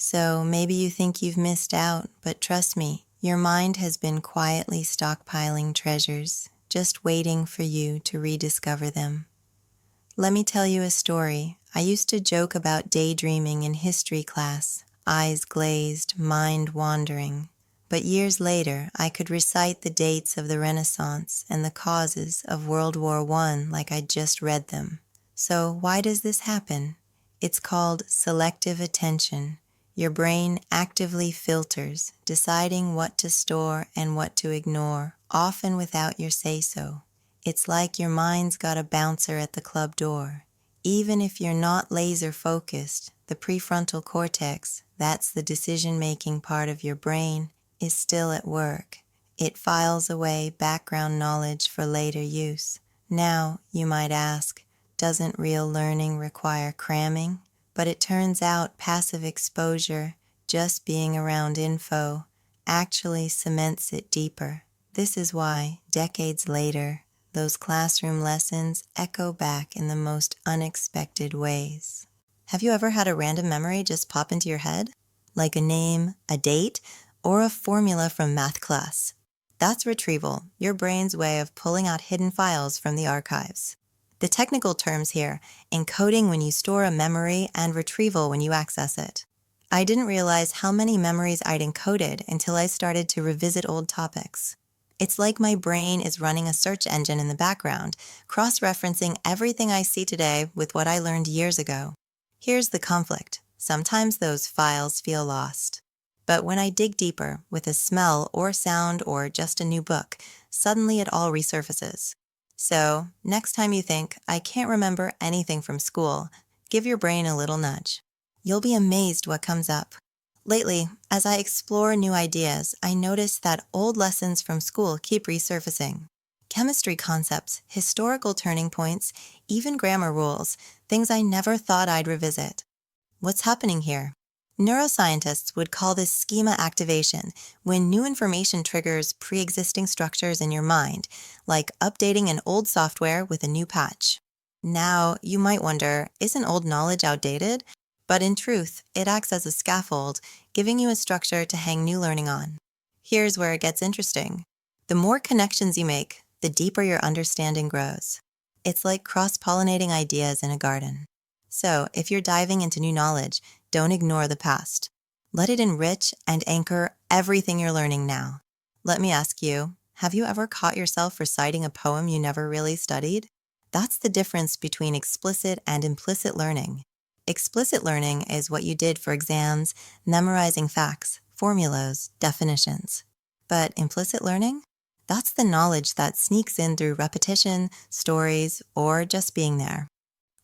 So maybe you think you've missed out, but trust me, your mind has been quietly stockpiling treasures, just waiting for you to rediscover them. Let me tell you a story. I used to joke about daydreaming in history class, eyes glazed, mind wandering. But years later, I could recite the dates of the Renaissance and the causes of World War I like I'd just read them. So why does this happen? It's called selective attention. Your brain actively filters, deciding what to store and what to ignore, often without your say-so. It's like your mind's got a bouncer at the club door. Even if you're not laser-focused, the prefrontal cortex, that's the decision-making part of your brain, is still at work. It files away background knowledge for later use. Now, you might ask, doesn't real learning require cramming? But it turns out passive exposure, just being around info, actually cements it deeper. This is why, decades later, those classroom lessons echo back in the most unexpected ways. Have you ever had a random memory just pop into your head? Like a name, a date, or a formula from math class? That's retrieval, your brain's way of pulling out hidden files from the archives. The technical terms here, encoding when you store a memory and retrieval when you access it. I didn't realize how many memories I'd encoded until I started to revisit old topics. It's like my brain is running a search engine in the background, cross-referencing everything I see today with what I learned years ago. Here's the conflict. Sometimes those files feel lost. But when I dig deeper, with a smell or sound or just a new book, suddenly it all resurfaces. So, next time you think, I can't remember anything from school, give your brain a little nudge. You'll be amazed what comes up. Lately, as I explore new ideas, I notice that old lessons from school keep resurfacing. Chemistry concepts, historical turning points, even grammar rules, things I never thought I'd revisit. What's happening here? Neuroscientists would call this schema activation, when new information triggers pre-existing structures in your mind, like updating an old software with a new patch. Now, you might wonder, isn't old knowledge outdated? But in truth, it acts as a scaffold, giving you a structure to hang new learning on. Here's where it gets interesting. The more connections you make, the deeper your understanding grows. It's like cross-pollinating ideas in a garden. So, if you're diving into new knowledge, don't ignore the past. Let it enrich and anchor everything you're learning now. Let me ask you, have you ever caught yourself reciting a poem you never really studied? That's the difference between explicit and implicit learning. Explicit learning is what you did for exams, memorizing facts, formulas, definitions. But implicit learning? That's the knowledge that sneaks in through repetition, stories, or just being there.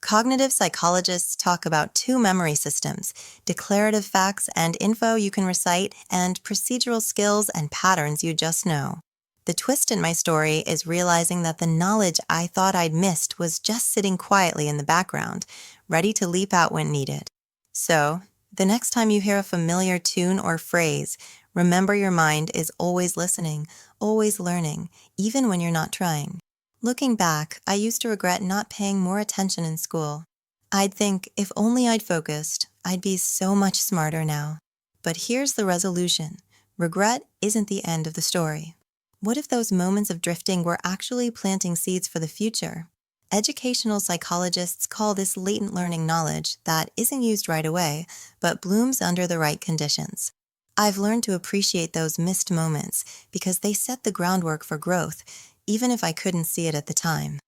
Cognitive psychologists talk about two memory systems: declarative facts and info you can recite, and procedural skills and patterns you just know. The twist in my story is realizing that the knowledge I thought I'd missed was just sitting quietly in the background, ready to leap out when needed. So, the next time you hear a familiar tune or phrase, remember your mind is always listening, always learning, even when you're not trying. Looking back, I used to regret not paying more attention in school. I'd think, if only I'd focused, I'd be so much smarter now. But here's the resolution. Regret isn't the end of the story. What if those moments of drifting were actually planting seeds for the future? Educational psychologists call this latent learning knowledge that isn't used right away, but blooms under the right conditions. I've learned to appreciate those missed moments because they set the groundwork for growth, even if I couldn't see it at the time.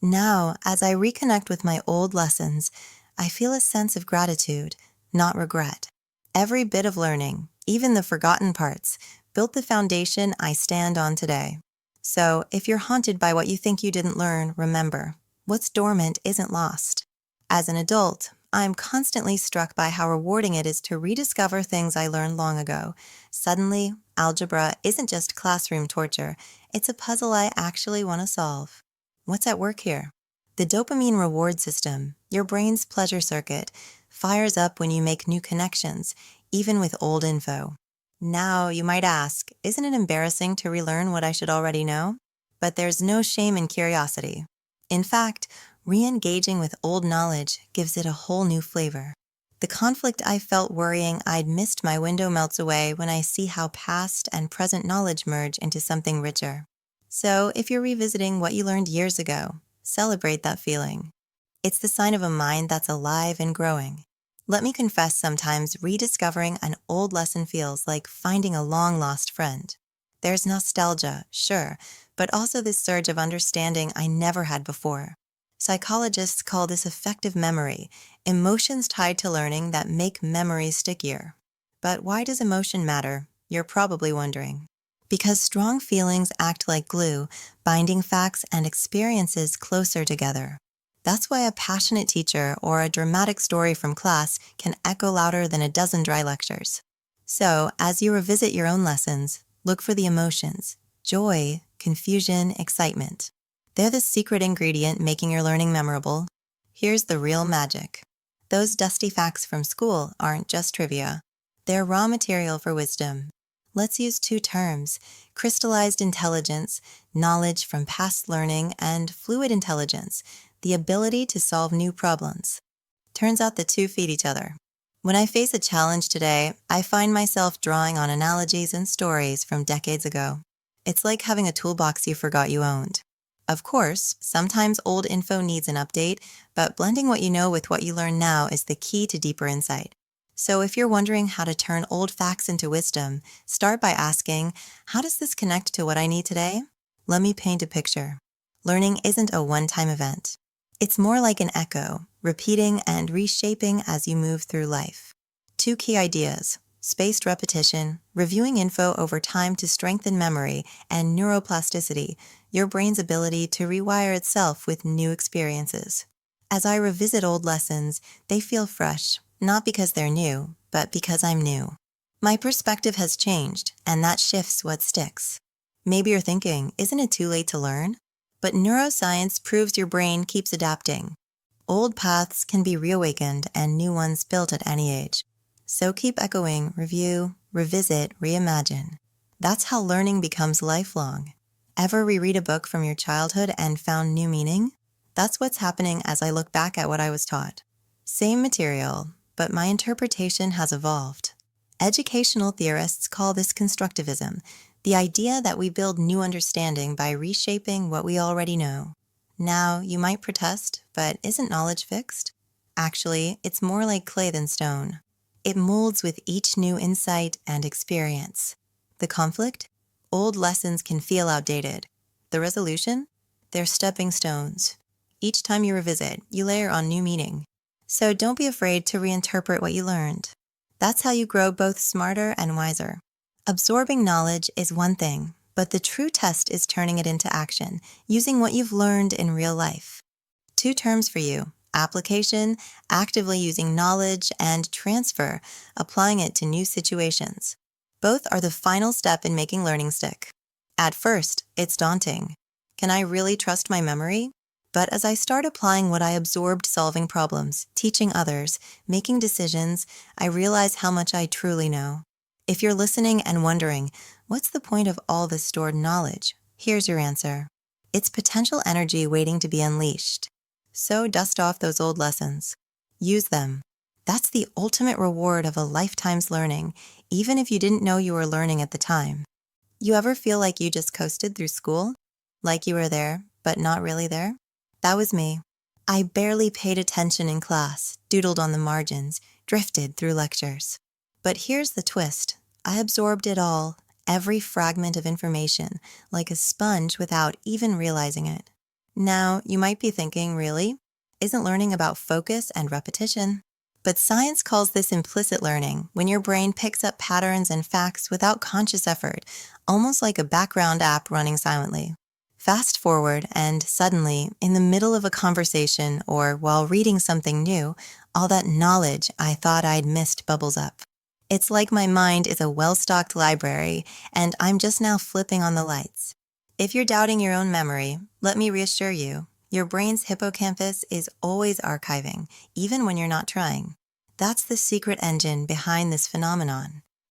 Now, as I reconnect with my old lessons, I feel a sense of gratitude, not regret. Every bit of learning, even the forgotten parts, built the foundation I stand on today. So, if you're haunted by what you think you didn't learn, remember, what's dormant isn't lost. As an adult, I'm constantly struck by how rewarding it is to rediscover things I learned long ago. Suddenly, algebra isn't just classroom torture, it's a puzzle I actually want to solve. What's at work here? The dopamine reward system, your brain's pleasure circuit, fires up when you make new connections, even with old info. Now, you might ask, isn't it embarrassing to relearn what I should already know? But there's no shame in curiosity. In fact, re-engaging with old knowledge gives it a whole new flavor. The conflict I felt worrying I'd missed my window melts away when I see how past and present knowledge merge into something richer. So, if you're revisiting what you learned years ago, celebrate that feeling. It's the sign of a mind that's alive and growing. Let me confess, sometimes rediscovering an old lesson feels like finding a long-lost friend. There's nostalgia, sure, but also this surge of understanding I never had before. Psychologists call this effective memory, emotions tied to learning that make memories stickier. But why does emotion matter? You're probably wondering. Because strong feelings act like glue, binding facts and experiences closer together. That's why a passionate teacher or a dramatic story from class can echo louder than a dozen dry lectures. So, as you revisit your own lessons, look for the emotions: joy, confusion, excitement. They're the secret ingredient making your learning memorable. Here's the real magic. Those dusty facts from school aren't just trivia. They're raw material for wisdom. Let's use two terms: crystallized intelligence, knowledge from past learning, and fluid intelligence, the ability to solve new problems. Turns out the two feed each other. When I face a challenge today, I find myself drawing on analogies and stories from decades ago. It's like having a toolbox you forgot you owned. Of course, sometimes old info needs an update, but blending what you know with what you learn now is the key to deeper insight. So if you're wondering how to turn old facts into wisdom, start by asking, how does this connect to what I need today? Let me paint a picture. Learning isn't a one-time event. It's more like an echo, repeating and reshaping as you move through life. Two key ideas: spaced repetition, reviewing info over time to strengthen memory, and neuroplasticity, your brain's ability to rewire itself with new experiences. As I revisit old lessons, they feel fresh, not because they're new, but because I'm new. My perspective has changed, and that shifts what sticks. Maybe you're thinking, isn't it too late to learn? But neuroscience proves your brain keeps adapting. Old paths can be reawakened and new ones built at any age. So keep echoing, review, revisit, reimagine. That's how learning becomes lifelong. Ever reread a book from your childhood and found new meaning? That's what's happening as I look back at what I was taught. Same material, but my interpretation has evolved. Educational theorists call this constructivism, the idea that we build new understanding by reshaping what we already know. Now, you might protest, but isn't knowledge fixed? Actually, it's more like clay than stone. It molds with each new insight and experience. The conflict? Old lessons can feel outdated. The resolution? They're stepping stones. Each time you revisit, you layer on new meaning. So don't be afraid to reinterpret what you learned. That's how you grow both smarter and wiser. Absorbing knowledge is one thing, but the true test is turning it into action, using what you've learned in real life. Two terms for you: application, actively using knowledge, and transfer, applying it to new situations. Both are the final step in making learning stick. At first, it's daunting. Can I really trust my memory? But as I start applying what I absorbed, solving problems, teaching others, making decisions, I realize how much I truly know. If you're listening and wondering, what's the point of all this stored knowledge? Here's your answer. It's potential energy waiting to be unleashed. So dust off those old lessons. Use them. That's the ultimate reward of a lifetime's learning, even if you didn't know you were learning at the time. You ever feel like you just coasted through school? Like you were there, but not really there? That was me. I barely paid attention in class, doodled on the margins, drifted through lectures. But here's the twist. I absorbed it all, every fragment of information, like a sponge without even realizing it. Now, you might be thinking, really? Isn't learning about focus and repetition? But science calls this implicit learning, when your brain picks up patterns and facts without conscious effort, almost like a background app running silently. Fast forward, and suddenly, in the middle of a conversation or while reading something new, all that knowledge I thought I'd missed bubbles up. It's like my mind is a well-stocked library, and I'm just now flipping on the lights. If you're doubting your own memory, let me reassure you, your brain's hippocampus is always archiving, even when you're not trying. That's the secret engine behind this phenomenon.